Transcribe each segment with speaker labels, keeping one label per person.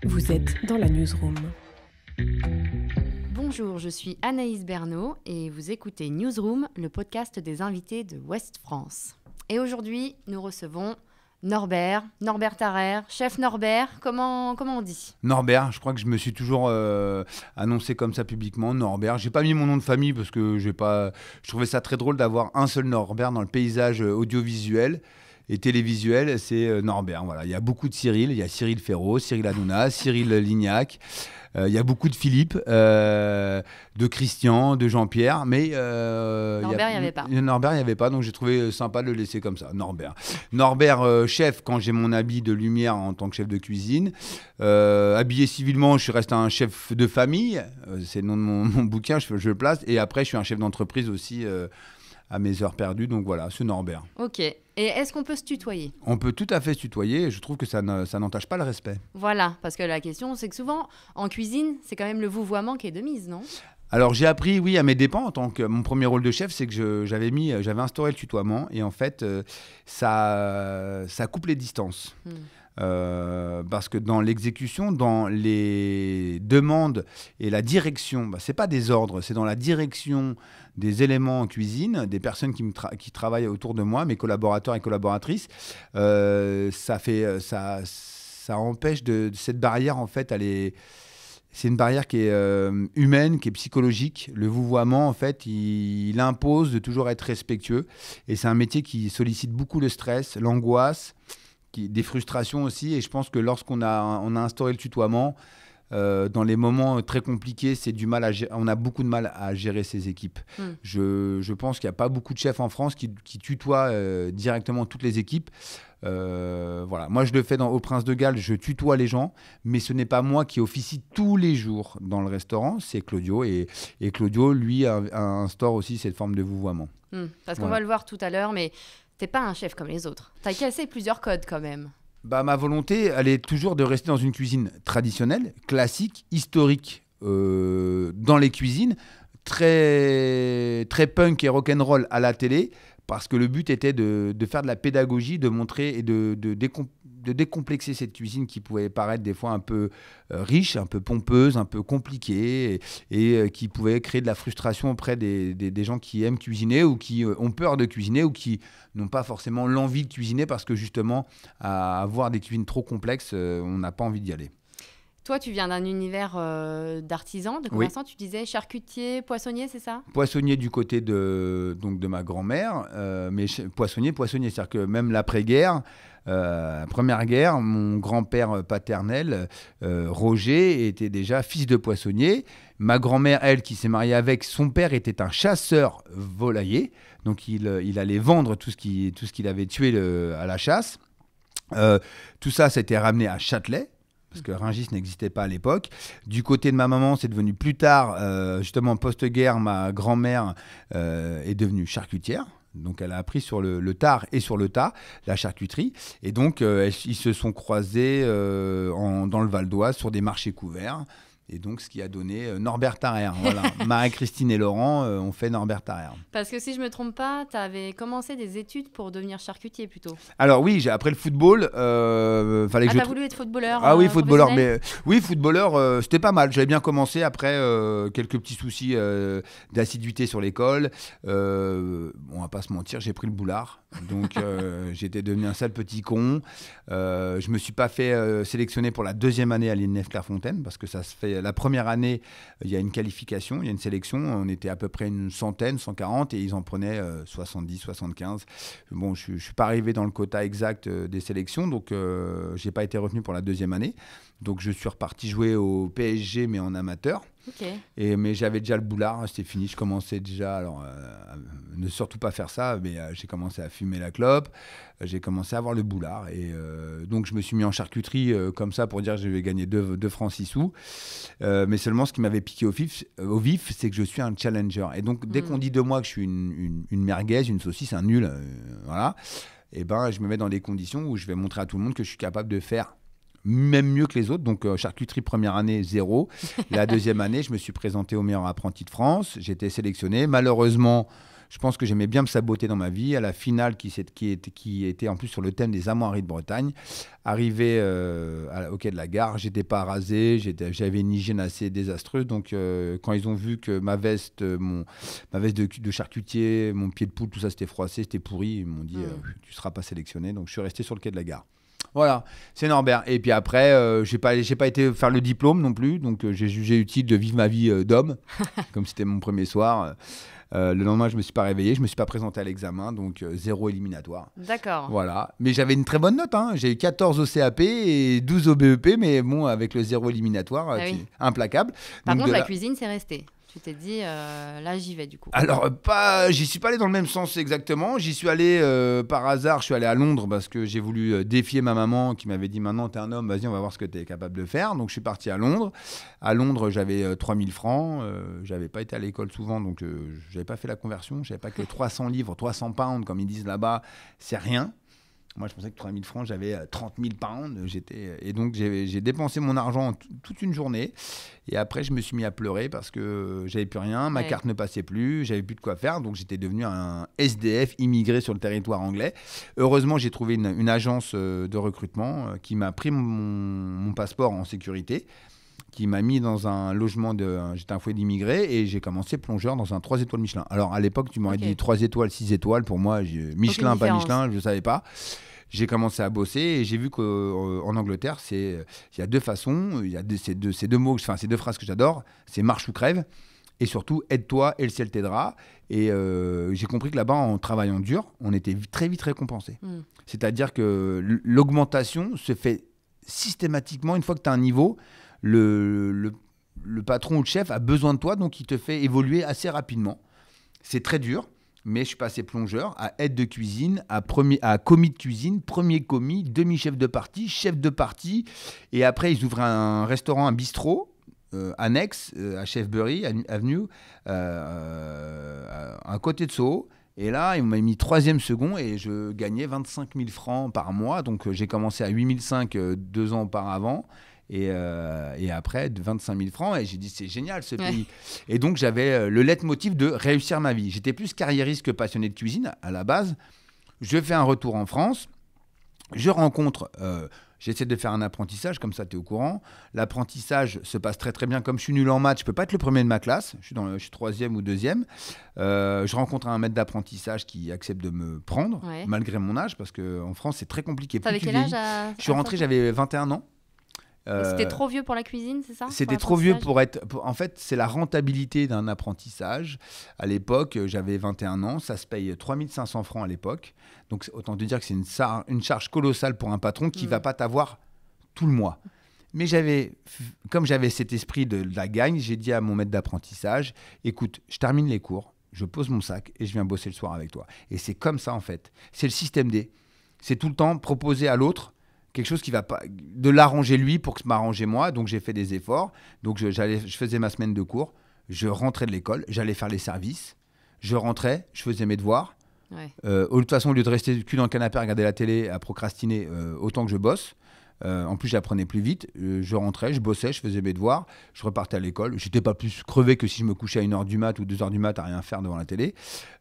Speaker 1: Vous êtes dans la newsroom.
Speaker 2: Bonjour, je suis Anaïs Bernot et vous écoutez Newsroom, le podcast des invités de Ouest France. Et aujourd'hui, nous recevons Norbert Tarrer, chef Norbert, comment on dit ?
Speaker 3: Norbert, je crois que je me suis toujours annoncé comme ça publiquement, Norbert. J'ai pas mis mon nom de famille parce que je trouvais ça très drôle d'avoir un seul Norbert dans le paysage audiovisuel et télévisuel, c'est Norbert. Voilà. Il y a beaucoup de Cyril, il y a Cyril Ferraud, Cyril Hanouna, Cyril Lignac. Il y a beaucoup de Philippe, de Christian, de Jean-Pierre, mais
Speaker 2: Norbert, il n'y avait pas.
Speaker 3: Norbert, il n'y avait pas, donc j'ai trouvé sympa de le laisser comme ça, Norbert. Norbert, chef, quand j'ai mon habit de lumière en tant que chef de cuisine. Habillé civilement, je reste un chef de famille, c'est le nom de mon bouquin, je le place. Et après, je suis un chef d'entreprise aussi à mes heures perdues, donc voilà, c'est Norbert.
Speaker 2: Ok. Et est-ce qu'on peut se tutoyer ?
Speaker 3: On peut tout à fait se tutoyer, et je trouve que ça n'entache pas le respect.
Speaker 2: Voilà, parce que la question, c'est que souvent, en cuisine, c'est quand même le vouvoiement qui est de mise, non ?
Speaker 3: Alors j'ai appris, oui, à mes dépens, en tant que mon premier rôle de chef, c'est que j'avais instauré le tutoiement, et en fait, ça coupe les distances. Parce que dans l'exécution, dans les demandes et la direction, c'est pas des ordres, c'est dans la direction des éléments en cuisine, des personnes qui travaillent autour de moi, mes collaborateurs et collaboratrices, ça empêche cette barrière en fait, c'est une barrière qui est humaine, qui est psychologique. Le vouvoiement, en fait, il impose de toujours être respectueux, et c'est un métier qui sollicite beaucoup le stress, l'angoisse, des frustrations aussi, et je pense que lorsqu'on a instauré le tutoiement, dans les moments très compliqués, on a beaucoup de mal à gérer ces équipes. Je pense qu'il n'y a pas beaucoup de chefs en France qui tutoient directement toutes les équipes. Voilà. Moi, je le fais au Prince de Galles, je tutoie les gens, mais ce n'est pas moi qui officie tous les jours dans le restaurant, c'est Claudio. Et Claudio, lui, instaure aussi cette forme de vouvoiement.
Speaker 2: Parce qu'on va le voir tout à l'heure, mais t'es pas un chef comme les autres. T'as cassé plusieurs codes quand même.
Speaker 3: Ma volonté, elle est toujours de rester dans une cuisine traditionnelle, classique, historique, dans les cuisines, très, très punk et rock'n'roll à la télé, parce que le but était de faire de la pédagogie, de montrer et de décomplexer cette cuisine qui pouvait paraître des fois un peu riche, un peu pompeuse, un peu compliquée, et qui pouvait créer de la frustration auprès des gens qui aiment cuisiner ou qui ont peur de cuisiner ou qui n'ont pas forcément l'envie de cuisiner parce que justement, à avoir des cuisines trop complexes, on n'a pas envie d'y aller.
Speaker 2: Toi, tu viens d'un univers d'artisan, de commerçant, oui. Tu disais charcutier, poissonnier, c'est ça ?
Speaker 3: Poissonnier du côté de ma grand-mère, mais poissonnier, c'est-à-dire que même l'après-guerre, première guerre, mon grand-père paternel, Roger, était déjà fils de poissonnier. Ma grand-mère, elle, qui s'est mariée avec, son père était un chasseur volailler, donc il allait vendre tout ce qu'il avait tué à la chasse. Tout ça, ça a été ramené à Châtelet, parce que Rungis n'existait pas à l'époque. Du côté de ma maman, c'est devenu plus tard, justement post-guerre, ma grand-mère est devenue charcutière. Donc elle a appris sur le tard et sur le tas, la charcuterie. Et donc ils se sont croisés dans le Val d'Oise sur des marchés couverts. Et donc, ce qui a donné Norbert Tarrer. Voilà. Marie-Christine et Laurent ont fait Norbert Tarrer.
Speaker 2: Parce que si je ne me trompe pas, tu avais commencé des études pour devenir charcutier plutôt.
Speaker 3: Alors oui, après le football, fallait que
Speaker 2: t'as voulu être footballeur.
Speaker 3: Ah oui, footballeur. Mais oui, footballeur, c'était pas mal. J'avais bien commencé. Après, quelques petits soucis d'assiduité sur l'école. On va pas se mentir, j'ai pris le boulard. Donc, j'étais devenu un sale petit con. Je me suis pas fait sélectionner pour la deuxième année à l'INF Clairefontaine parce que ça se fait. La première année, il y a une qualification, il y a une sélection. On était à peu près une centaine, 140, et ils en prenaient 70, 75. Bon, je suis pas arrivé dans le quota exact des sélections, donc j'ai pas été retenu pour la deuxième année. Donc je suis reparti jouer au PSG, mais en amateur.
Speaker 2: Okay.
Speaker 3: Mais j'avais déjà le boulard, c'était fini. Je commençais déjà, ne surtout pas faire ça, mais j'ai commencé à fumer la clope, j'ai commencé à avoir le boulard. Et donc je me suis mis en charcuterie comme ça pour dire que je vais gagner 2 francs 6 sous. Mais seulement ce qui m'avait piqué au vif, c'est que je suis un challenger. Et donc dès qu'on dit de moi que je suis une merguez, une saucisse, un nul, voilà, et ben je me mets dans des conditions où je vais montrer à tout le monde que je suis capable de faire même mieux que les autres. Donc charcuterie première année 0. La deuxième année, je me suis présenté au meilleur apprenti de France. J'ai été sélectionné. Malheureusement, Je pense que j'aimais bien me saboter dans ma vie. À la finale, qui était en plus sur le thème des armoiries de Bretagne, arrivé au quai de la gare, j'étais pas rasé, j'avais une hygiène assez désastreuse. Donc, quand ils ont vu que ma veste de charcutier, mon pied de poule, tout ça, c'était froissé, c'était pourri, ils m'ont dit tu seras pas sélectionné. Donc, je suis resté sur le quai de la gare. Voilà, c'est Norbert. Et puis après, j'ai pas été faire le diplôme non plus, donc j'ai jugé utile de vivre ma vie d'homme, comme c'était mon premier soir. Le lendemain, je me suis pas réveillé, je me suis pas présenté à l'examen, donc 0 éliminatoire.
Speaker 2: D'accord.
Speaker 3: Voilà, mais j'avais une très bonne note, hein. J'ai eu 14 au CAP et 12 au BEP, mais bon, avec le 0 éliminatoire, implacable.
Speaker 2: Par contre, la cuisine, c'est resté. Tu t'es dit, là, j'y vais du coup.
Speaker 3: Alors, j'y suis pas allé dans le même sens exactement. J'y suis allé par hasard. Je suis allé à Londres parce que j'ai voulu défier ma maman qui m'avait dit maintenant, t'es un homme, vas-y, on va voir ce que t'es capable de faire. Donc, je suis parti à Londres. À Londres, j'avais 3000 francs. J'avais pas été à l'école souvent, donc j'avais pas fait la conversion. Je savais pas que 300 livres, 300 pounds, comme ils disent là-bas, c'est rien. Moi, je pensais que 3 000 francs, j'avais 30 000 pounds. Et donc, j'ai dépensé mon argent toute une journée. Et après, je me suis mis à pleurer parce que j'avais plus rien. Ma carte ne passait plus. J'avais plus de quoi faire. Donc, j'étais devenu un SDF immigré sur le territoire anglais. Heureusement, j'ai trouvé une agence de recrutement qui m'a pris mon passeport en sécurité, qui m'a mis dans un logement j'étais un foyer d'immigrés et j'ai commencé plongeur dans un 3 étoiles Michelin. Alors à l'époque, tu m'aurais dit 3 étoiles, 6 étoiles. Pour moi, Michelin, pas Michelin, je ne savais pas. J'ai commencé à bosser et j'ai vu qu'en Angleterre, il y a deux façons, il y a ces deux mots, enfin ces deux phrases que j'adore, c'est marche ou crève et surtout aide-toi et le ciel t'aidera. Et j'ai compris que là-bas, en travaillant dur, on était très vite récompensé. C'est-à-dire que l'augmentation se fait systématiquement une fois que tu as un niveau. Le patron ou le chef a besoin de toi, donc il te fait évoluer assez rapidement. C'est très dur, mais je suis passé plongeur à aide de cuisine, à commis de cuisine, premier commis, demi-chef de partie, chef de partie. Et après, ils ouvraient un restaurant, un bistrot annexe à Chefbury Avenue, à côté de Soho. Et là, ils m'ont mis 3e second et je gagnais 25 000 francs par mois. Donc, j'ai commencé à 8 500 2 ans auparavant. Et après, de 25 000 francs. Et j'ai dit, c'est génial ce pays. Et donc, j'avais le leitmotiv de réussir ma vie. J'étais plus carriériste que passionné de cuisine à la base. Je fais un retour en France. Je rencontre... j'essaie de faire un apprentissage, comme ça tu es au courant. L'apprentissage se passe très très bien. Comme je suis nul en maths, je ne peux pas être le premier de ma classe. Je suis 3e ou 2e. Je rencontre un maître d'apprentissage qui accepte de me prendre, malgré mon âge, parce qu'en France, c'est très compliqué.
Speaker 2: T'avais quel âge
Speaker 3: Je suis rentré, j'avais 21 ans.
Speaker 2: C'était trop vieux pour la cuisine, c'est ça?
Speaker 3: C'était trop vieux pour être... En fait, c'est la rentabilité d'un apprentissage. À l'époque, j'avais 21 ans. Ça se paye 3 500 francs à l'époque. Donc, autant te dire que c'est une charge colossale pour un patron qui ne va pas t'avoir tout le mois. Mais comme j'avais cet esprit de la gagne, j'ai dit à mon maître d'apprentissage, écoute, je termine les cours, je pose mon sac et je viens bosser le soir avec toi. Et c'est comme ça, en fait. C'est le système D. C'est tout le temps proposer à l'autre quelque chose qui va pas, de l'arranger lui pour que m'arranger moi. Donc, j'ai fait des efforts. Donc, je faisais ma semaine de cours. Je rentrais de l'école. J'allais faire les services. Je rentrais. Je faisais mes devoirs. De toute façon, au lieu de rester le cul dans le canapé à regarder la télé, à procrastiner, autant que je bosse. En plus, j'apprenais plus vite. Je rentrais, je bossais, je faisais mes devoirs. Je repartais à l'école. J'étais pas plus crevé que si je me couchais à 1h du mat ou 2h du mat à rien faire devant la télé.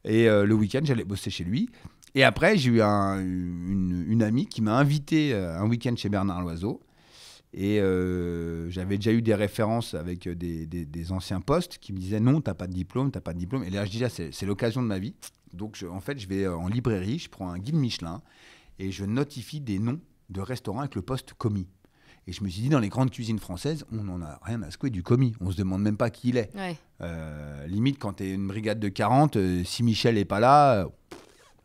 Speaker 3: Et le week-end, j'allais bosser chez lui. Et après, j'ai eu une amie qui m'a invité un week-end chez Bernard Loiseau. Et j'avais déjà eu des références avec des anciens postes qui me disaient non, t'as pas de diplôme, t'as pas de diplôme. Et là, je dis, c'est l'occasion de ma vie. Donc, en fait, je vais en librairie, je prends un guide Michelin et je notifie des noms de restaurants avec le poste commis. Et je me suis dit, dans les grandes cuisines françaises, on n'en a rien à secouer du commis. On ne se demande même pas qui il est. Limite, quand tu es une brigade de 40, si Michel n'est pas là...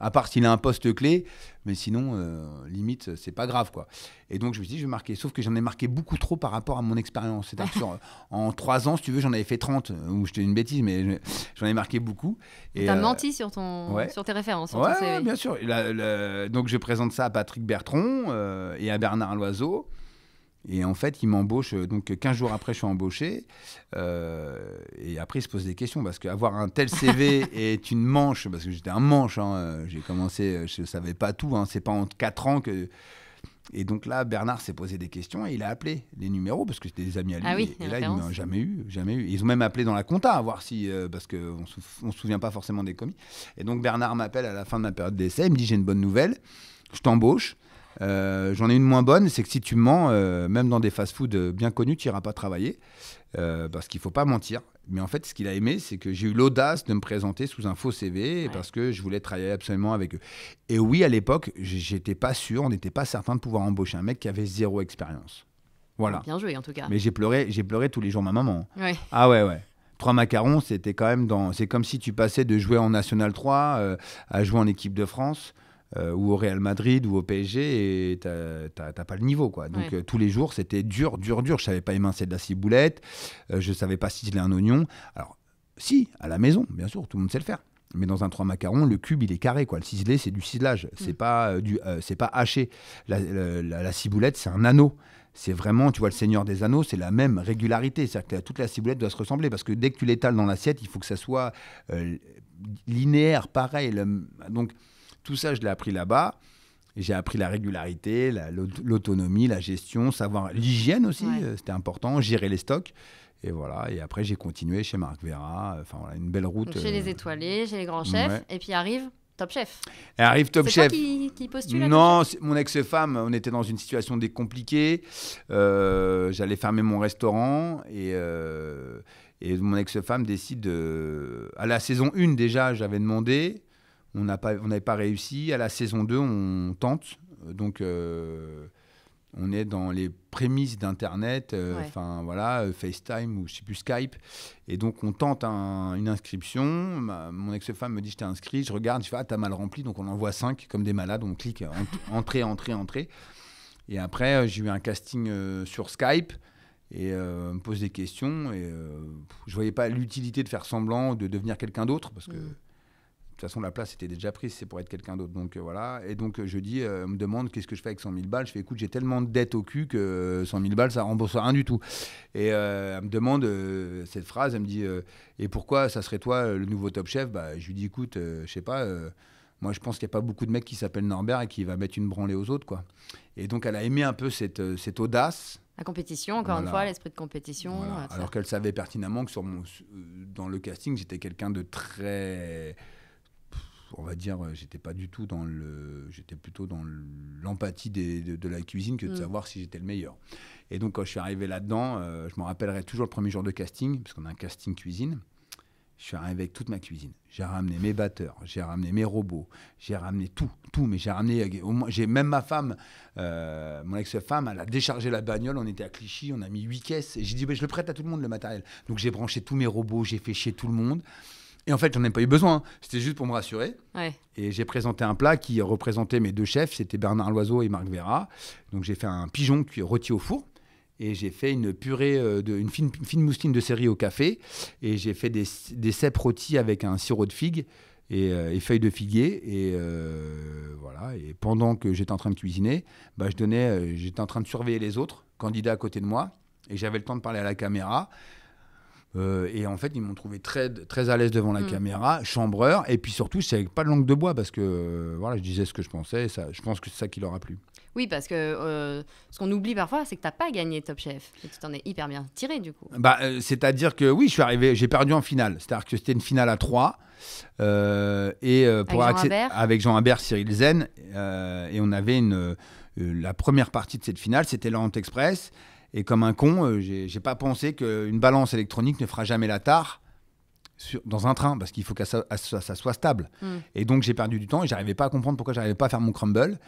Speaker 3: à part s'il a un poste clé, mais sinon, limite, c'est pas grave, quoi. Et donc, je me suis dit, je vais marquer. Sauf que j'en ai marqué beaucoup trop par rapport à mon expérience. C'est-à-dire en 3 ans, si tu veux, j'en avais fait 30, ou je te dis une bêtise, mais j'en ai marqué beaucoup.
Speaker 2: Tu as menti sur tes références, sur ton CV.
Speaker 3: Bien sûr. Donc, je présente ça à Patrick Bertron et à Bernard Loiseau. Et en fait, il m'embauche. Donc, 15 jours après, je suis embauché. Et après, il se pose des questions. Parce qu'avoir un tel CV est une manche. Parce que j'étais un manche. J'ai commencé, je ne savais pas tout. C'est pas en 4 ans que... Et donc là, Bernard s'est posé des questions et il a appelé les numéros parce que c'était des amis à lui.
Speaker 2: Ah oui,
Speaker 3: et là, il m'a jamais eu. Ils ont même appelé dans la compta à voir si, parce qu'on ne se souvient pas forcément des commis. Et donc Bernard m'appelle à la fin de ma période d'essai. Il me dit j'ai une bonne nouvelle, je t'embauche. J'en ai une moins bonne, c'est que si tu mens, même dans des fast-food bien connus, tu n'iras pas travailler parce qu'il ne faut pas mentir. Mais en fait, ce qu'il a aimé, c'est que j'ai eu l'audace de me présenter sous un faux CV parce que je voulais travailler absolument avec eux. Et oui, à l'époque, j'étais pas sûr, on n'était pas certain de pouvoir embaucher un mec qui avait 0 expérience. Voilà.
Speaker 2: Bien joué, en tout cas.
Speaker 3: Mais j'ai pleuré tous les jours ma maman.
Speaker 2: Ouais.
Speaker 3: Ah ouais. 3 macarons, c'était quand même c'est comme si tu passais de jouer en National 3 à jouer en équipe de France. Ou au Real Madrid ou au PSG et t'as pas le niveau quoi. Donc tous les jours c'était dur. Je savais pas émincer de la ciboulette, je savais pas ciseler un oignon. Alors si, à la maison bien sûr, tout le monde sait le faire. Mais dans un 3 macarons, le cube il est carré quoi. Le ciselé c'est du ciselage, c'est pas haché. La ciboulette c'est un anneau. C'est vraiment, tu vois, le Seigneur des Anneaux, c'est la même régularité. C'est-à-dire que toute la ciboulette doit se ressembler parce que dès que tu l'étales dans l'assiette, il faut que ça soit linéaire, pareil. Donc tout ça, je l'ai appris là-bas. J'ai appris la régularité, l'autonomie, la gestion, savoir l'hygiène aussi, c'était important, gérer les stocks. Et voilà. Et après, j'ai continué chez Marc Vera. Enfin, voilà, une belle route.
Speaker 2: Donc, chez les étoilés, chez les grands chefs.
Speaker 3: Ouais.
Speaker 2: Et puis arrive Top Chef.
Speaker 3: Et arrive Top Chef.
Speaker 2: C'est toi qui postule à
Speaker 3: Non,
Speaker 2: Top Chef.
Speaker 3: mon ex-femme, on était dans une situation compliquée. J'allais fermer mon restaurant et mon ex-femme décide à la saison 1 déjà, j'avais demandé. On n'avait pas réussi. À la saison 2, on tente. Donc, on est dans les prémices d'Internet, FaceTime ou je ne sais plus, Skype. Et donc, on tente une inscription. Mon ex-femme me dit, je t'ai inscrit. Je regarde, je fais, t'as mal rempli. Donc, on envoie 5 comme des malades. On clique, entrée. Et après, j'ai eu un casting sur Skype. Et on me pose des questions. Et je ne voyais pas l'utilité de faire semblant de devenir quelqu'un d'autre parce que... De toute façon, la place était déjà prise, c'est pour être quelqu'un d'autre. Donc voilà. Et donc je dis, on me demande qu'est-ce que je fais avec 100 000 balles. Je fais, écoute, j'ai tellement de dettes au cul que 100 000 balles, ça rembourse rien du tout. Et elle me demande cette phrase, elle me dit, et pourquoi ça serait toi le nouveau Top Chef ? Je lui dis, écoute, je sais pas, moi je pense qu'il n'y a pas beaucoup de mecs qui s'appellent Norbert et qui va mettre une branlée aux autres, quoi. Et donc elle a aimé un peu cette audace.
Speaker 2: La compétition, encore une fois, l'esprit de compétition.
Speaker 3: Voilà. Alors qu'elle savait pertinemment que dans le casting, j'étais quelqu'un de très... On va dire, j'étais plutôt dans l'empathie de la cuisine que de savoir si j'étais le meilleur. Et donc, quand je suis arrivé là-dedans, je me rappellerai toujours le premier jour de casting, parce qu'on a un casting cuisine. Je suis arrivé avec toute ma cuisine. J'ai ramené mes batteurs, j'ai ramené mes robots, j'ai ramené tout. Mais j'ai ramené, j'ai même ma femme, mon ex-femme, elle a déchargé la bagnole. On était à Clichy, on a mis 8 caisses. Et j'ai dit, je le prête à tout le monde, le matériel. Donc, j'ai branché tous mes robots, j'ai fait chier tout le monde. Et en fait, j'en ai pas eu besoin. C'était juste pour me rassurer. Ouais. Et j'ai présenté un plat qui représentait mes 2 chefs. C'était Bernard Loiseau et Marc Vera. Donc, j'ai fait un pigeon cuit rôti au four. Et j'ai fait une purée, une fine mousseline de céleri au café. Et j'ai fait des cèpes rôtis avec un sirop de figue et feuilles de figuier. Et voilà. Et pendant que j'étais en train de cuisiner, j'étais en train de surveiller les autres candidats à côté de moi. Et j'avais le temps de parler à la caméra. Et en fait, ils m'ont trouvé très, très à l'aise devant la caméra, chambreur. Et puis surtout, je n'avais pas de langue de bois parce que je disais ce que je pensais. Et ça, je pense que c'est ça qui leur a plu.
Speaker 2: Oui, parce que ce qu'on oublie parfois, c'est que tu n'as pas gagné Top Chef. Et tu t'en es hyper bien tiré, du coup.
Speaker 3: C'est-à-dire que oui, je suis arrivé, j'ai perdu en finale. C'est-à-dire que c'était une finale à 3. Avec Jean Habert, Cyril Zen. Et on avait la première partie de cette finale, c'était l'Orient Express. Et comme un con, j'ai pas pensé qu'une balance électronique ne fera jamais la tare dans un train, parce qu'il faut que ça soit stable. Et donc, j'ai perdu du temps et j'arrivais pas à comprendre pourquoi j'arrivais pas à faire mon crumble.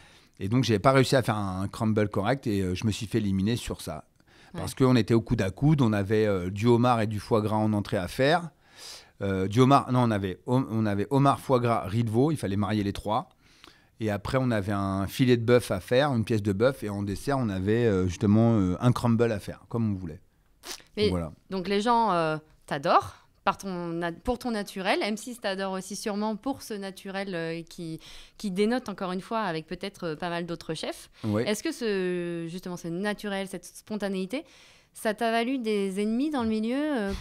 Speaker 3: Et donc, j'avais pas réussi à faire un crumble correct et je me suis fait éliminer sur ça. Parce qu'on était au coude à coude, on avait du homard et du foie gras en entrée à faire. On avait homard, foie gras, riz de veau, il fallait marier les 3. Et après, on avait un filet de bœuf à faire, une pièce de bœuf. Et en dessert, on avait justement un crumble à faire, comme on voulait.
Speaker 2: Voilà. Donc, les gens t'adorent pour ton naturel. M6 t'adore aussi sûrement pour ce naturel qui dénote, encore une fois, avec peut-être pas mal d'autres chefs. Ouais. Est-ce que ce naturel, cette spontanéité, ça t'a valu des ennemis dans le milieu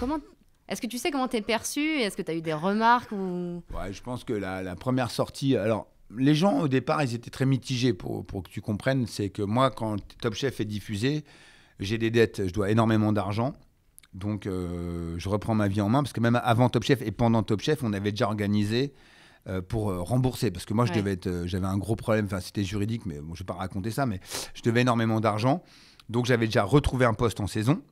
Speaker 2: Est-ce que tu sais comment t'es perçu ? Est-ce que t'as eu des remarques ou...
Speaker 3: Ouais, je pense que la première sortie... Alors, les gens, au départ, ils étaient très mitigés pour que tu comprennes. C'est que moi, quand Top Chef est diffusé, j'ai des dettes, je dois énormément d'argent. Donc, je reprends ma vie en main. Parce que même avant Top Chef et pendant Top Chef, on avait déjà organisé pour rembourser. Parce que moi, j'avais un gros problème. Enfin, c'était juridique, mais bon, je ne vais pas raconter ça. Mais je devais énormément d'argent. Donc, j'avais déjà retrouvé un poste en saison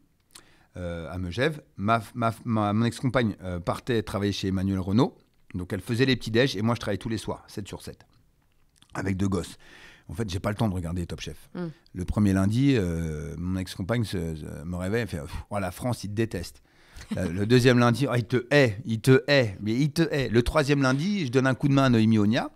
Speaker 3: à Megève. Mon ex-compagne partait travailler chez Emmanuel Renault. Donc, elle faisait les petits-déj. Et moi, je travaillais tous les soirs, 7 sur 7. Avec 2 gosses. En fait, j'ai pas le temps de regarder Top Chef. Le premier lundi, mon ex-compagne me réveille et fait « Oh, la France, il te déteste ». Le deuxième lundi, oh, il te hait, mais il te hait. Le troisième lundi, je donne un coup de main à Noémie Ogna,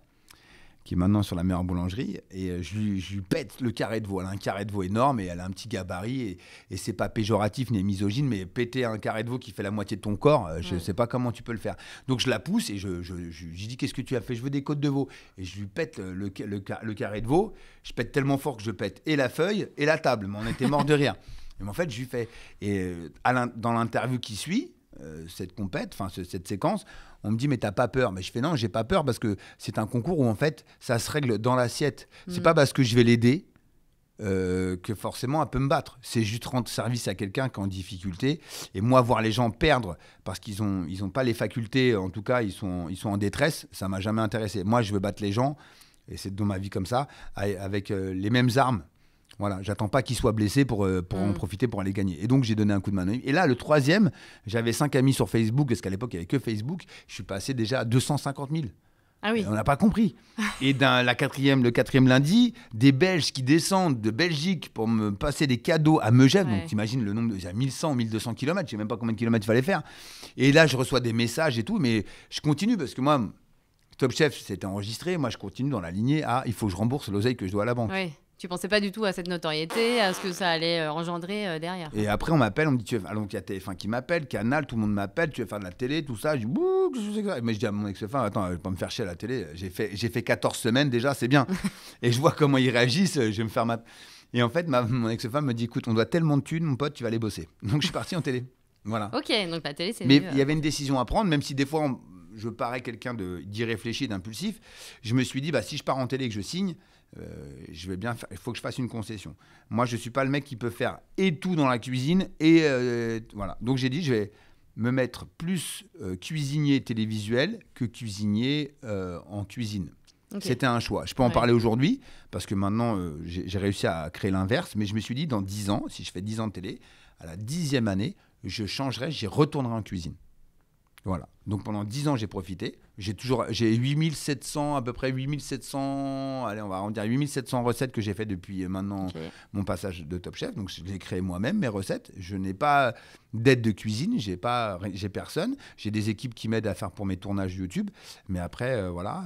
Speaker 3: qui est maintenant sur la meilleure boulangerie, et je lui pète le carré de veau. Elle a un carré de veau énorme et elle a un petit gabarit, et c'est pas péjoratif ni misogyne, mais péter un carré de veau qui fait la moitié de ton corps, je sais pas comment tu peux le faire. Donc je la pousse et je dis qu'est-ce que tu as fait? Je veux des côtes de veau. Et je lui pète le carré de veau. Je pète tellement fort que je pète et la feuille et la table. Mais on était mort de rire. Mais en fait, je lui fais. Et dans l'interview qui suit, cette compète, enfin cette séquence, on me dit mais t'as pas peur? Mais je fais non, j'ai pas peur parce que c'est un concours où en fait ça se règle dans l'assiette. C'est pas parce que je vais l'aider que forcément elle peut me battre. C'est juste rendre service à quelqu'un qui est en difficulté. Et moi, voir les gens perdre parce qu'ils ont pas les facultés, en tout cas ils sont en détresse, ça m'a jamais intéressé. Moi, je veux battre les gens, et c'est dans ma vie comme ça, avec les mêmes armes. Voilà, j'attends pas qu'ils soient blessés pour en profiter pour aller gagner. Et donc, j'ai donné un coup de main. Et là, le troisième, j'avais 5 amis sur Facebook, parce qu'à l'époque, il n'y avait que Facebook. Je suis passé déjà à 250 000.
Speaker 2: Ah oui.
Speaker 3: Et on n'a pas compris. Et le quatrième lundi, des Belges qui descendent de Belgique pour me passer des cadeaux à Megève. Ouais. Donc, t'imagines le nombre, il y a 1100 ou 1200 km. Je ne sais même pas combien de kilomètres il fallait faire. Et là, je reçois des messages et tout. Mais je continue parce que moi, Top Chef, c'était enregistré. Moi, je continue dans la lignée. Il faut que je rembourse l'oseille que je dois à la banque.
Speaker 2: Oui. Tu pensais pas du tout à cette notoriété, à ce que ça allait engendrer derrière.
Speaker 3: Et après, on m'appelle, on me dit, donc il y a TF1 qui m'appelle, Canal, tout le monde m'appelle, tu veux faire de la télé, tout ça. Je dis, bouh, qu'est-ce que c'est que ça? Mais je dis à mon ex-femme, attends, je vais pas me faire chier à la télé. J'ai fait 14 semaines déjà, c'est bien. Et je vois comment ils réagissent, je vais me faire Et en fait, mon ex-femme me dit, écoute, on doit tellement de thunes, mon pote, tu vas aller bosser. Donc je suis parti en télé. Voilà.
Speaker 2: Ok, donc la télé, c'est
Speaker 3: Mais il y avait une décision à prendre, même si des fois, je parais quelqu'un d'irréfléchi, d'impulsif. Je me suis dit, si je pars en télé et que je signe, je vais bien faire, il faut que je fasse une concession. Moi, je ne suis pas le mec qui peut faire et tout dans la cuisine. Et voilà. Donc, j'ai dit, je vais me mettre plus cuisinier télévisuel que cuisinier en cuisine. Okay. C'était un choix. Je peux en parler aujourd'hui, parce que maintenant, j'ai réussi à créer l'inverse. Mais je me suis dit, dans 10 ans, si je fais 10 ans de télé, à la 10e année, je changerai, j'y retournerai en cuisine. Voilà. Donc pendant 10 ans, j'ai profité. J'ai 8700, à peu près 8700, allez, on va arrondir 8700 recettes que j'ai fait depuis maintenant mon passage de Top Chef. Donc je les ai créées moi-même, mes recettes. Je n'ai pas d'aide de cuisine, j'ai personne. J'ai des équipes qui m'aident à faire pour mes tournages YouTube. Mais après, voilà,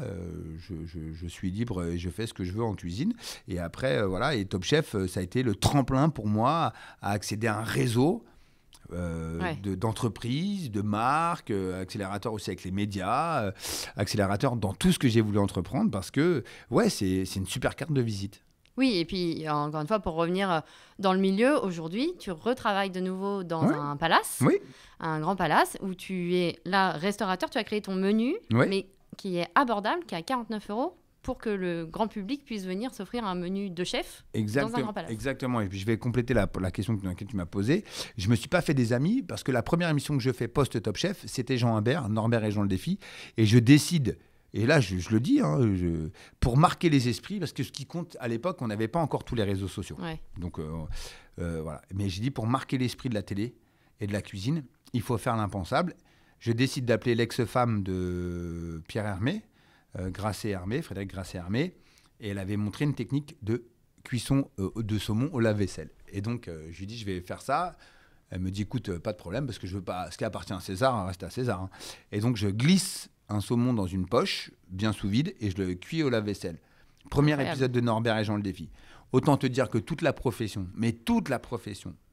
Speaker 3: je suis libre et je fais ce que je veux en cuisine. Et après, voilà, et Top Chef, ça a été le tremplin pour moi à accéder à un réseau d'entreprises, de marques, accélérateur aussi avec les médias, accélérateur dans tout ce que j'ai voulu entreprendre parce que c'est une super carte de visite.
Speaker 2: Oui, et puis encore une fois, pour revenir dans le milieu, aujourd'hui, tu retravailles de nouveau dans un palace, un grand palace, où tu es là restaurateur, tu as créé ton menu, mais qui est abordable, qui est à 49 € pour que le grand public puisse venir s'offrir un menu de chef dans un grand palace.
Speaker 3: Exactement. Et puis, je vais compléter la question que tu m'as posée. Je ne me suis pas fait des amis parce que la première émission que je fais post-Top Chef, c'était Jean Humbert, Norbert et Jean le défi. Et je décide, et là, je le dis, pour marquer les esprits, parce que ce qui compte, à l'époque, on n'avait pas encore tous les réseaux sociaux. Ouais. Donc, voilà. Mais j'ai dit, pour marquer l'esprit de la télé et de la cuisine, il faut faire l'impensable. Je décide d'appeler l'ex-femme de Pierre Hermé, Frédéric Grasset-Hermé, et elle avait montré une technique de cuisson de saumon au lave-vaisselle. Et donc, je lui dis, je vais faire ça. Elle me dit, écoute, pas de problème, parce que je veux pas, ce qui appartient à César reste à César. Hein. Et donc, je glisse un saumon dans une poche, bien sous vide, et je le cuis au lave-vaisselle. Premier épisode de Norbert et Jean le défi. Autant te dire que toute la profession,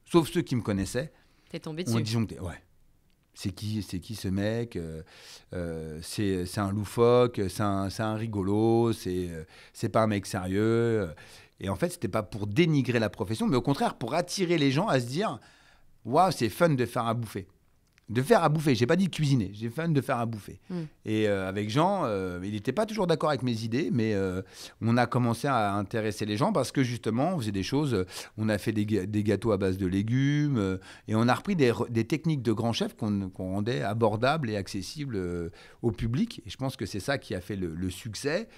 Speaker 3: sauf ceux qui me connaissaient,
Speaker 2: t'es tombé dessus.
Speaker 3: On disjoncté, C'est qui ce mec c'est un loufoque, c'est un rigolo, c'est pas un mec sérieux. Et en fait, c'était pas pour dénigrer la profession, mais au contraire pour attirer les gens à se dire « Waouh, c'est fun de faire à bouffer ». de faire à bouffer. J'ai pas dit cuisiner, j'ai fait de faire à bouffer. Et avec Jean, il n'était pas toujours d'accord avec mes idées, mais on a commencé à intéresser les gens parce que justement, on faisait des choses. On a fait des gâteaux à base de légumes et on a repris des techniques de grands chefs qu'on rendait abordables et accessibles au public. Et je pense que c'est ça qui a fait le succès.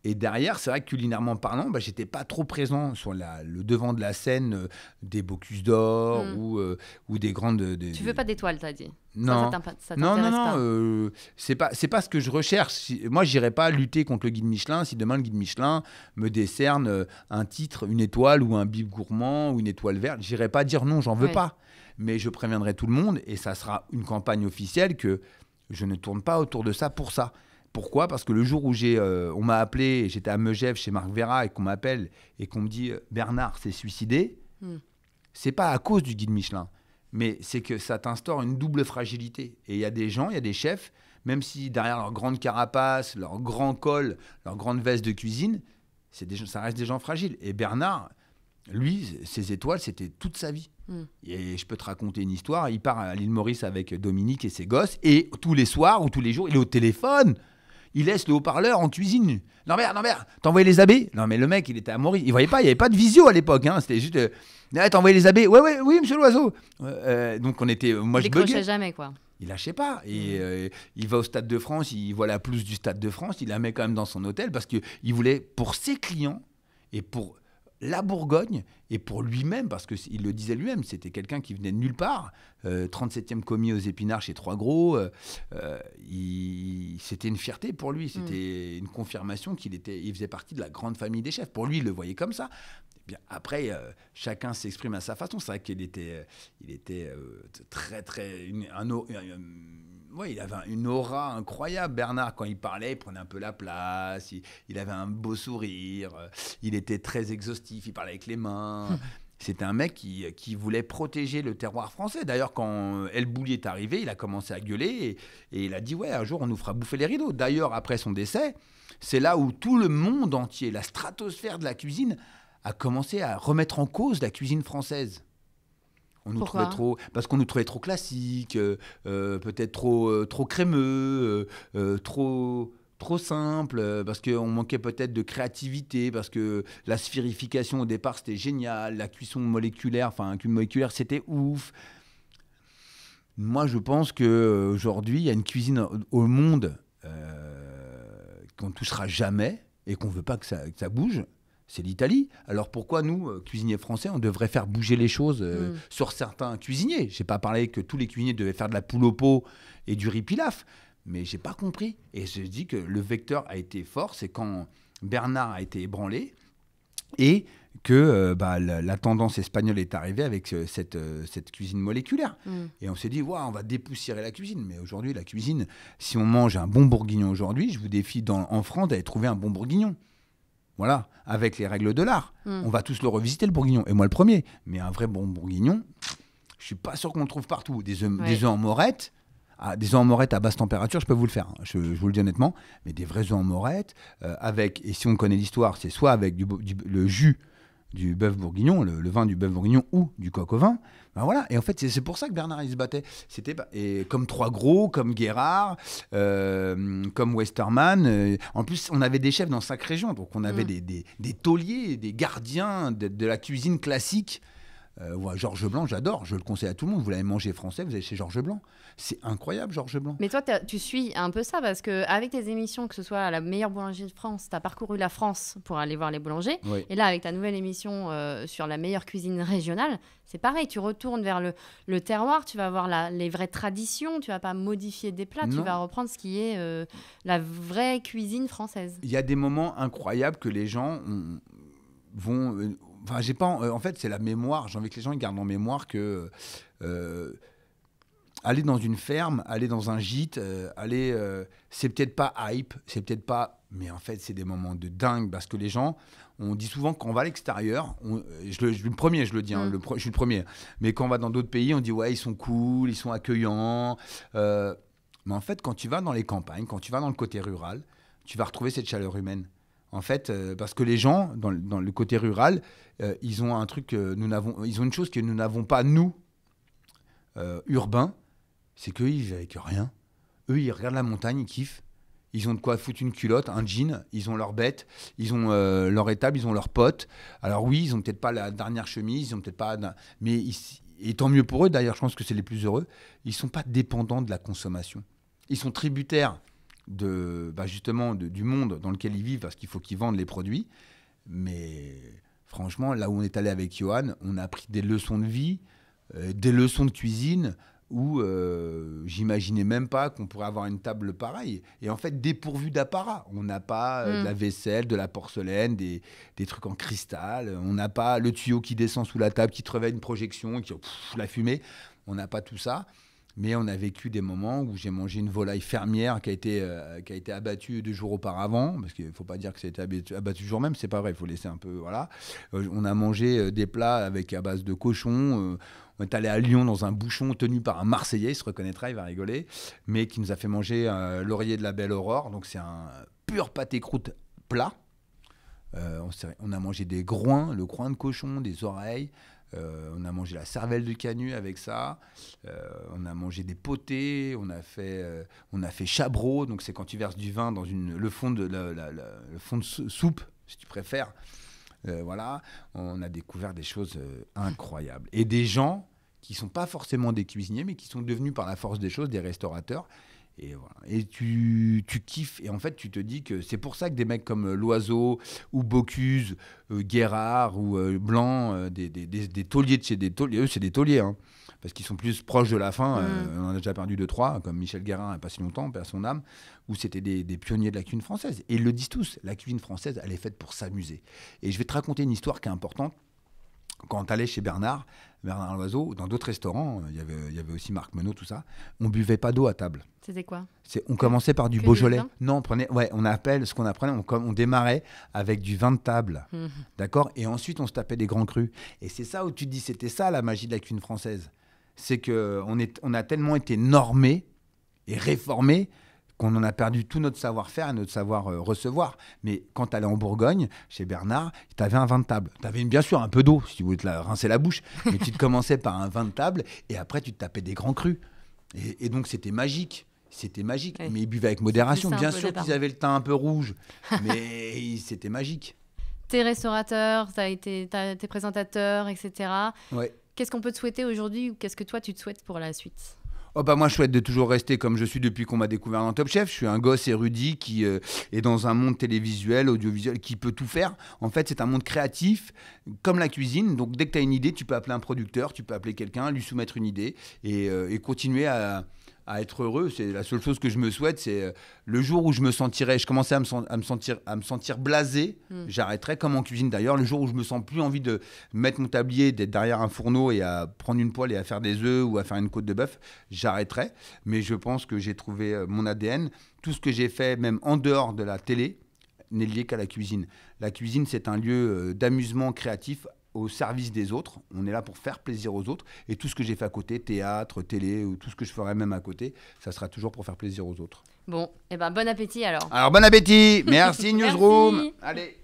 Speaker 3: Et derrière, c'est vrai que culinairement parlant, j'étais pas trop présent sur le devant de la scène des Bocuse d'Or ou des grandes.
Speaker 2: Tu veux pas d'étoiles, t'as dit.
Speaker 3: Non,
Speaker 2: ça
Speaker 3: non,
Speaker 2: t'intéresse pas.
Speaker 3: C'est pas ce que je recherche. Moi, j'irai pas lutter contre le guide Michelin si demain le guide Michelin me décerne un titre, une étoile ou un bib gourmand ou une étoile verte. J'irai pas dire non, j'en veux pas. Mais je préviendrai tout le monde et ça sera une campagne officielle que je ne tourne pas autour de ça pour ça. Pourquoi ? Parce que le jour où on m'a appelé, j'étais à Megève chez Marc Vera et qu'on m'appelle et qu'on me dit Bernard s'est suicidé, c'est pas à cause du guide Michelin, mais c'est que ça t'instaure une double fragilité. Et il y a des gens, il y a des chefs, même si derrière leur grande carapace, leur grand col, leur grande veste de cuisine, ça reste des gens fragiles. Et Bernard, lui, ses étoiles, c'était toute sa vie. Et je peux te raconter une histoire. Il part à l'île Maurice avec Dominique et ses gosses et tous les soirs ou tous les jours, il est au téléphone. Il laisse le haut-parleur en cuisine. Norbert, t'as envoyé les abeilles ? Non, mais le mec, il était à Maurice. Il voyait pas, il n'y avait pas de visio à l'époque. C'était juste. T'as envoyé les abeilles ? Oui, monsieur l'oiseau. Donc on était. Moi,
Speaker 2: il
Speaker 3: je buguais.
Speaker 2: décrochait jamais, quoi.
Speaker 3: Il lâchait pas. Et il va au Stade de France, il voit la pelouse du Stade de France, il la met quand même dans son hôtel parce qu'il voulait, pour ses clients et pour la Bourgogne et pour lui-même, parce qu'il le disait lui-même, c'était quelqu'un qui venait de nulle part, 37e commis aux Épinards chez Trois Gros, c'était une fierté pour lui, c'était une confirmation il faisait partie de la grande famille des chefs. Pour lui, il le voyait comme ça. Et bien, après, chacun s'exprime à sa façon. C'est vrai qu'il était très, très... il avait une aura incroyable, Bernard. Quand il parlait, il prenait un peu la place, il avait un beau sourire, il était très exhaustif, il parlait avec les mains. C'était un mec qui voulait protéger le terroir français. D'ailleurs, quand El Bouli est arrivé, il a commencé à gueuler et il a dit « Ouais, un jour, on nous fera bouffer les rideaux ». D'ailleurs, après son décès, c'est là où tout le monde entier, la stratosphère de la cuisine, a commencé à remettre en cause la cuisine française. On nous trouvait parce qu'on nous trouvait trop classique, peut-être trop crémeux, trop simple, parce qu'on manquait peut-être de créativité, parce que la sphérification au départ c'était génial, la cuisson moléculaire, c'était ouf. Moi je pense qu'aujourd'hui il y a une cuisine au monde qu'on ne touchera jamais et qu'on ne veut pas que ça bouge. C'est l'Italie. Alors pourquoi nous, cuisiniers français, on devrait faire bouger les choses sur certains cuisiniers ? Je n'ai pas parlé que tous les cuisiniers devaient faire de la poule au pot et du riz pilaf, mais je n'ai pas compris. Et je dis que le vecteur a été fort, c'est quand Bernard a été ébranlé et que la tendance espagnole est arrivée avec cette cuisine moléculaire. Et on s'est dit, on va dépoussiérer la cuisine. Mais aujourd'hui, la cuisine, si on mange un bon bourguignon aujourd'hui, je vous défie en France d'aller trouver un bon bourguignon. Voilà, avec les règles de l'art. On va tous le revisiter, le bourguignon. Et moi, le premier. Mais un vrai bon bourguignon, je ne suis pas sûr qu'on le trouve partout. Des œufs en morette, des œufs en morette à basse température, je peux vous le faire. Je vous le dis honnêtement. Mais des vrais œufs en morette, et si on connaît l'histoire, c'est soit avec le jus du bœuf bourguignon, le vin du bœuf bourguignon ou du coq au vin. Voilà. Et en fait, c'est pour ça que Bernard, il se battait. Et comme Trois Gros, comme Guérard, comme Westermann. En plus, on avait des chefs dans chaque région. Donc, on avait des tauliers, des gardiens de la cuisine classique. Georges Blanc, j'adore. Je le conseille à tout le monde. Vous l'avez mangé français, vous allez chez Georges Blanc. C'est incroyable, Georges Blanc.
Speaker 2: Mais toi, tu suis un peu ça parce qu'avec tes émissions, que ce soit à la meilleure boulangerie de France, tu as parcouru la France pour aller voir les boulangers.
Speaker 3: Oui.
Speaker 2: Et là, avec ta nouvelle émission sur la meilleure cuisine régionale, c'est pareil. Tu retournes vers le terroir, tu vas voir les vraies traditions, tu vas pas modifier des plats, tu vas reprendre ce qui est la vraie cuisine française.
Speaker 3: Il y a des moments incroyables que les gens vont... j'ai pas, en fait, c'est la mémoire. J'ai envie que les gens ils gardent en mémoire que aller dans une ferme, aller dans un gîte, c'est peut-être pas hype, c'est peut-être pas... Mais en fait, c'est des moments de dingue parce que les gens, on dit souvent quand on va à l'extérieur, je suis le premier, je le dis, je suis le premier. Mais quand on va dans d'autres pays, on dit ouais, ils sont cool, ils sont accueillants. Mais en fait, quand tu vas dans les campagnes, quand tu vas dans le côté rural, tu vas retrouver cette chaleur humaine. En fait, parce que les gens, dans le côté rural, ils ont un truc ils ont une chose que nous n'avons pas, nous, urbains, c'est qu'eux, ils vivent avec rien. Eux, ils regardent la montagne, ils kiffent. Ils ont de quoi foutre une culotte, un jean, ils ont leur bête, ils ont leur étable, ils ont leurs potes. Alors oui, ils n'ont peut-être pas la dernière chemise, ils ont peut-être pas... Mais et tant mieux pour eux, d'ailleurs, je pense que c'est les plus heureux. Ils ne sont pas dépendants de la consommation. Ils sont tributaires justement du monde dans lequel ils vivent parce qu'il faut qu'ils vendent les produits. Mais franchement, là où on est allé avec Johan, on a appris des leçons de vie, des leçons de cuisine où j'imaginais même pas qu'on pourrait avoir une table pareille. Et en fait, dépourvu d'apparat. On n'a pas de la vaisselle, de la porcelaine, des trucs en cristal. On n'a pas le tuyau qui descend sous la table, qui te réveille une projection, la fumée. On n'a pas tout ça. Mais on a vécu des moments où j'ai mangé une volaille fermière qui a été abattue 2 jours auparavant, parce qu'il ne faut pas dire que ça a été abattu le jour même, c'est pas vrai, il faut laisser un peu... Voilà. On a mangé des plats à base de cochon. On est allé à Lyon dans un bouchon tenu par un Marseillais, il se reconnaîtra, il va rigoler, mais qui nous a fait manger laurier de la Belle Aurore. Donc c'est un pur pâté-croûte plat. On a mangé des groins, le groin de cochon, des oreilles. On a mangé la cervelle de canut avec ça. On a mangé des potés. On a fait chabreau. Donc c'est quand tu verses du vin dans le fond de soupe, si tu préfères. Voilà. On a découvert des choses incroyables. Et des gens qui ne sont pas forcément des cuisiniers, mais qui sont devenus par la force des choses des restaurateurs. Et, voilà. Et tu kiffes. Et en fait, tu te dis que c'est pour ça que des mecs comme Loiseau ou Bocuse, Guérard ou Blanc, des tauliers de chez des tauliers, eux, c'est des tauliers, hein, parce qu'ils sont plus proches de la fin. On en a déjà perdu 2-3, comme Michel Guérin, il n'y a pas si longtemps, paix à son âme, où c'était des pionniers de la cuisine française. Et ils le disent tous, la cuisine française, elle est faite pour s'amuser. Et je vais te raconter une histoire qui est importante. Quand tu allais chez Bernard Loiseau, dans d'autres restaurants, il y avait aussi Marc Menot, tout ça, on ne buvait pas d'eau à table.
Speaker 2: C'était quoi ?
Speaker 3: On commençait par du Beaujolais. Non, on appelle ce qu'on apprenait, on démarrait avec du vin de table. D'accord ? Et ensuite, on se tapait des grands crus. Et c'est ça où tu te dis, c'était ça la magie de la cuisine française. C'est qu'on a tellement été normés et réformés qu'on en a perdu tout notre savoir-faire et notre savoir recevoir. Mais quand tu allais en Bourgogne, chez Bernard, tu avais un vin de table. Tu avais bien sûr un peu d'eau, si tu voulais te rincer la bouche, mais tu te commençais par un vin de table et après tu te tapais des grands crus. Et donc c'était magique. C'était magique. Oui. Mais ils buvaient avec modération. Bien sûr qu'ils avaient le teint un peu rouge, mais c'était magique.
Speaker 2: Tes restaurateurs, tes présentateurs, etc.
Speaker 3: Ouais.
Speaker 2: Qu'est-ce qu'on peut te souhaiter aujourd'hui ou qu'est-ce que toi tu te souhaites pour la suite ?
Speaker 3: Moi, je souhaite de toujours rester comme je suis depuis qu'on m'a découvert dans Top Chef. Je suis un gosse érudit qui est dans un monde télévisuel, audiovisuel, qui peut tout faire. En fait, c'est un monde créatif, comme la cuisine. Donc, dès que tu as une idée, tu peux appeler un producteur, tu peux appeler quelqu'un, lui soumettre une idée et continuer à être heureux. C'est la seule chose que je me souhaite, c'est le jour où je commençais à me sentir blasé, j'arrêterai, comme en cuisine d'ailleurs. Le jour où je me sens plus envie de mettre mon tablier, d'être derrière un fourneau et à prendre une poêle et à faire des œufs ou à faire une côte de bœuf, j'arrêterai. Mais je pense que j'ai trouvé mon ADN. Tout ce que j'ai fait, même en dehors de la télé, n'est lié qu'à la cuisine. La cuisine, c'est un lieu d'amusement créatif au service des autres. On est là pour faire plaisir aux autres. Et tout ce que j'ai fait à côté, théâtre, télé, ou tout ce que je ferai même à côté, ça sera toujours pour faire plaisir aux autres.
Speaker 2: Bon, bon appétit alors.
Speaker 3: Alors, bon appétit. Merci Newsroom.
Speaker 2: Merci.
Speaker 3: Allez.